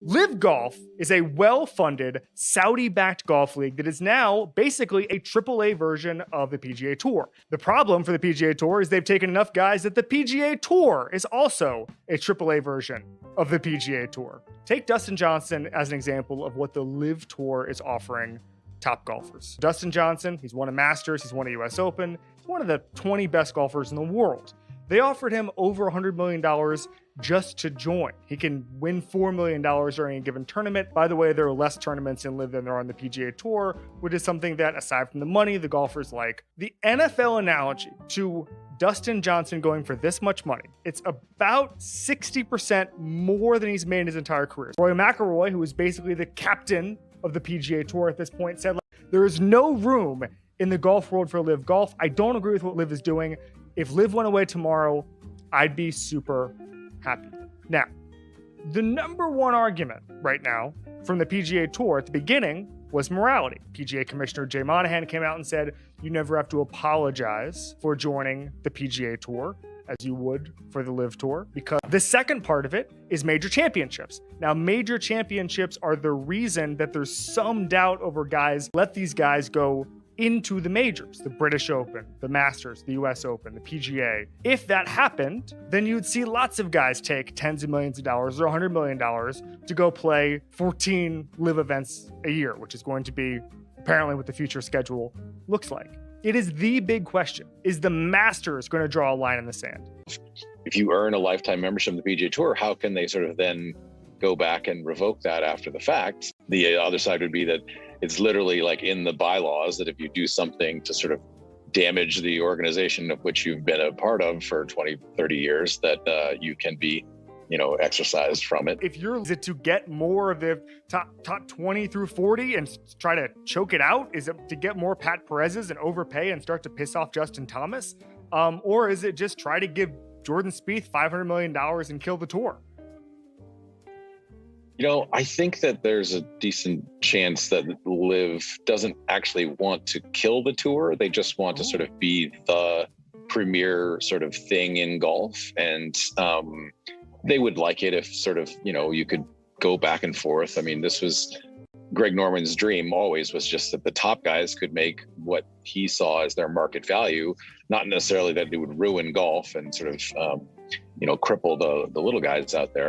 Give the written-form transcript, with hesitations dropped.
Live Golf is a well-funded, Saudi-backed golf league that is now basically a AAA version of the PGA Tour. The problem for the PGA Tour is they've taken enough guys that the PGA Tour is also a AAA version of the PGA Tour. Take Dustin Johnson as an example of what the Live Tour is offering top golfers. Dustin Johnson, he's won a Masters, he's won a US Open, he's one of the 20 best golfers in the world. They offered him over $100 million just to join. He can win $4 million during a given tournament. By the way, there are less tournaments in Live than there are on the PGA Tour, which is something that, aside from the money, the golfers like. The NFL analogy to Dustin Johnson going for this much money, it's about 60% more than he's made in his entire career. Rory McIlroy, who is basically the captain of the PGA Tour at this point, said, there is no room in the golf world for Live Golf. I don't agree with what Live is doing. If Live went away tomorrow, I'd be super happy. Now, the number one argument right now from the PGA Tour at the beginning was morality. PGA Commissioner Jay Monahan came out and said, you never have to apologize for joining the PGA Tour as you would for the Live Tour, because the second part of it is major championships. Now, major championships are the reason that there's some doubt over guys. Let these guys go into the majors, the British Open, the Masters, the US Open, the PGA. If that happened, then you'd see lots of guys take tens of millions of dollars or $100 million to go play 14 Live events a year, which is going to be apparently what the future schedule looks like. It is the big question. Is the Masters going to draw a line in the sand? If you earn a lifetime membership in the PGA Tour, how can they sort of then go back and revoke that after the fact? The other side would be that it's literally like in the bylaws that if you do something to sort of damage the organization of which you've been a part of for 20, 30 years, that you can be, exercised from it. If is it to get more of the top 20 through 40 and try to choke it out? Is it to get more Pat Perez's and overpay and start to piss off Justin Thomas? Or is it just try to give Jordan Spieth $500 million and kill the tour? I think that there's a decent chance that Live doesn't actually want to kill the tour. They just want to sort of be the premier sort of thing in golf. And they would like it if sort of, you could go back and forth. I mean, this was Greg Norman's dream always, was just that the top guys could make what he saw as their market value, not necessarily that it would ruin golf and sort of, cripple the little guys out there.